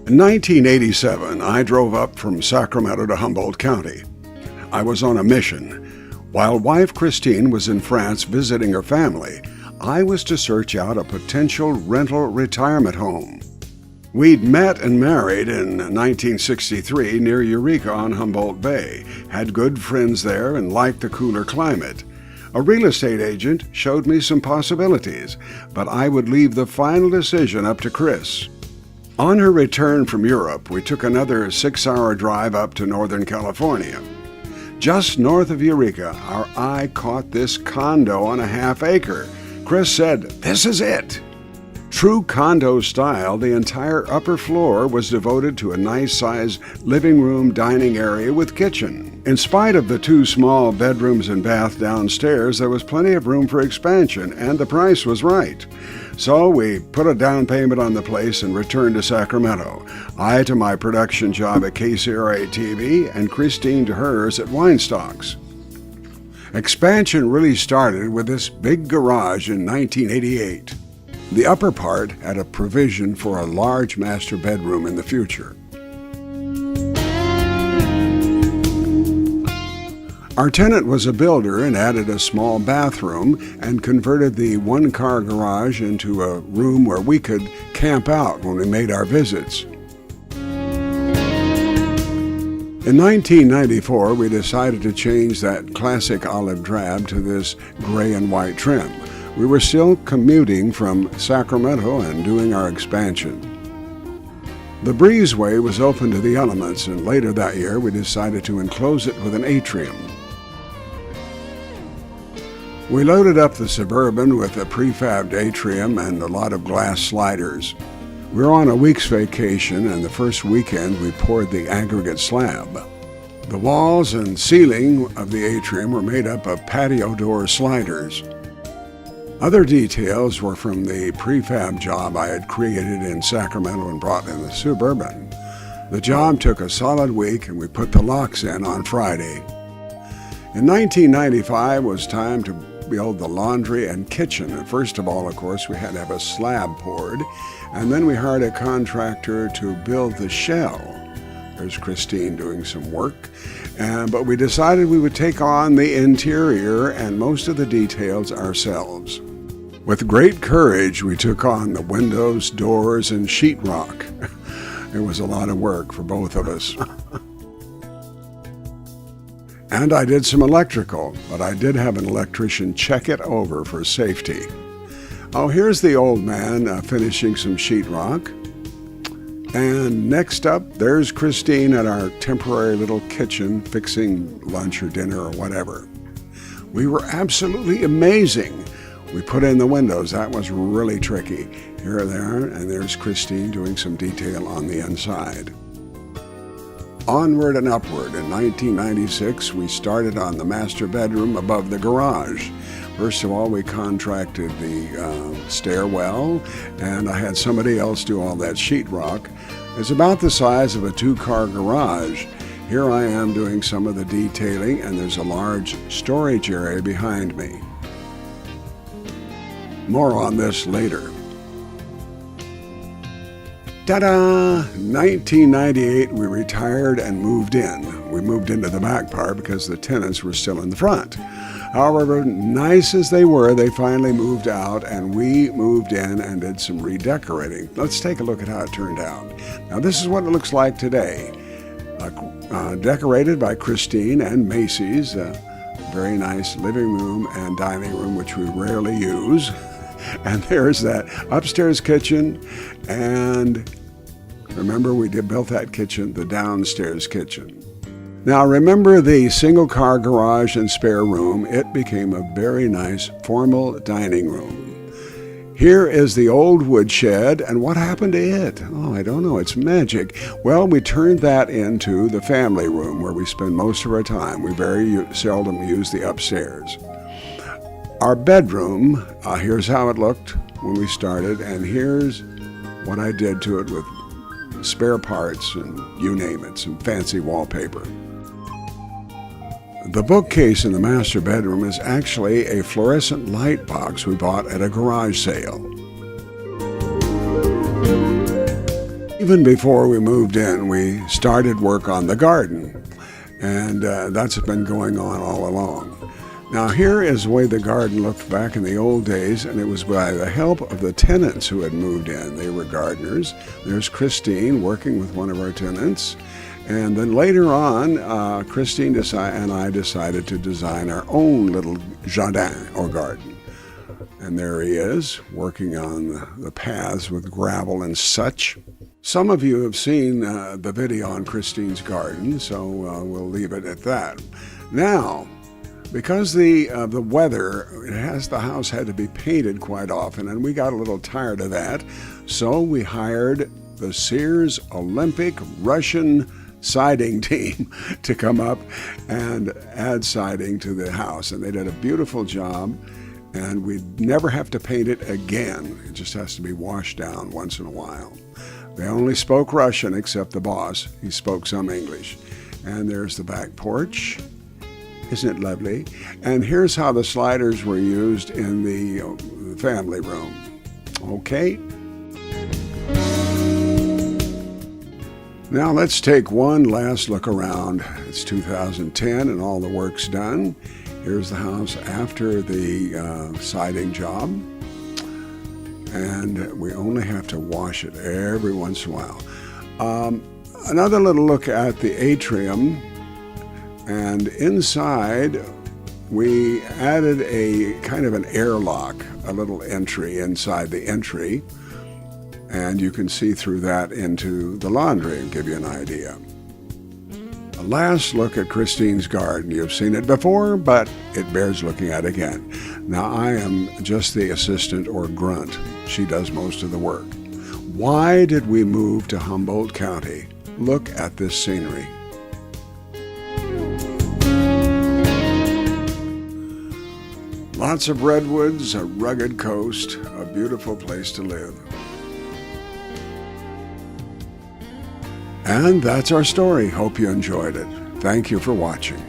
In 1987, I drove up from Sacramento to Humboldt County. I was on a mission. While wife Christine was in France visiting her family, I was to search out a potential rental retirement home. We'd met and married in 1963 near Eureka on Humboldt Bay, had good friends there and liked the cooler climate. A real estate agent showed me some possibilities, but I would leave the final decision up to Chris. On her return from Europe, we took another 6-hour drive up to Northern California. Just north of Eureka, our eye caught this condo on a half-acre. Chris said, "This is it." True condo style, the entire upper floor was devoted to a nice-sized living room dining area with kitchen. In spite of the 2 small bedrooms and bath downstairs, there was plenty of room for expansion, and the price was right. So we put a down payment on the place and returned to Sacramento. I to my production job at KCRA-TV and Christine to hers at Weinstock's. Expansion really started with this big garage in 1988. The upper part had a provision for a large master bedroom in the future. Our tenant was a builder and added a small bathroom and converted the 1-car garage into a room where we could camp out when we made our visits. In 1994, we decided to change that classic olive drab to this gray and white trim. We were still commuting from Sacramento and doing our expansion. The breezeway was open to the elements, and later that year we decided to enclose it with an atrium. We loaded up the Suburban with a prefabbed atrium and a lot of glass sliders. We were on a week's vacation, and the first weekend we poured the aggregate slab. The walls and ceiling of the atrium were made up of patio door sliders. Other details were from the prefab job I had created in Sacramento and brought in the Suburban. The job took a solid week, and we put the locks in on Friday. In 1995 it was time to build the laundry and kitchen. And first of all, of course, we had to have a slab poured, and then we hired a contractor to build the shell. There's Christine doing some work. But we decided we would take on the interior and most of the details ourselves. With great courage, we took on the windows, doors, and sheetrock. It was a lot of work for both of us. And I did some electrical, but I did have an electrician check it over for safety. Oh, here's the old man finishing some sheetrock. And next up, there's Christine at our temporary little kitchen fixing lunch or dinner or whatever. We were absolutely amazing. We put in the windows. That was really tricky. Here they are, and there's Christine doing some detail on the inside. Onward and upward. In 1996, we started on the master bedroom above the garage. First of all, we contracted the stairwell, and I had somebody else do all that sheetrock. It's about the size of a 2-car garage. Here I am doing some of the detailing, and there's a large storage area behind me. More on this later. Ta-da! 1998, we retired and moved in. We moved into the back part because the tenants were still in the front. However, nice as they were, they finally moved out, and we moved in and did some redecorating. Let's take a look at how it turned out. Now, this is what it looks like today. Decorated by Christine and Macy's. Very nice living room and dining room, which we rarely use. And there's that upstairs kitchen, and remember we built that kitchen, the downstairs kitchen. Now remember the single-car garage and spare room. It became a very nice formal dining room. Here is the old woodshed, and what happened to it? Oh, I don't know, it's magic. Well, we turned that into the family room where we spend most of our time. We very seldom use the upstairs. Our bedroom, here's how it looked when we started, and here's what I did to it with spare parts and you name it, some fancy wallpaper. The bookcase in the master bedroom is actually a fluorescent light box we bought at a garage sale. Even before we moved in, we started work on the garden, and that's been going on all along. Now here is the way the garden looked back in the old days, and it was by the help of the tenants who had moved in. They were gardeners. There's Christine working with one of our tenants. And then later on, Christine and I decided to design our own little jardin or garden. And there he is, working on the paths with gravel and such. Some of you have seen the video on Christine's garden, so we'll leave it at that. Now, because the weather, the house had to be painted quite often, and we got a little tired of that, so we hired the Sears Olympic Russian siding team to come up and add siding to the house, and they did a beautiful job, and we'd never have to paint it again. It just has to be washed down once in a while. They only spoke Russian except the boss. He spoke some English. And there's the back porch. Isn't it lovely? And here's how the sliders were used in the family room. Okay. Now let's take one last look around. It's 2010 and all the work's done. Here's the house after the siding job. And we only have to wash it every once in a while. Another little look at the atrium. And inside, we added a kind of an airlock, a little entry inside the entry. And you can see through that into the laundry and give you an idea. A last look at Christine's garden. You've seen it before, but it bears looking at again. Now, I am just the assistant or grunt. She does most of the work. Why did we move to Humboldt County? Look at this scenery. Lots of redwoods, a rugged coast, a beautiful place to live. And that's our story. Hope you enjoyed it. Thank you for watching.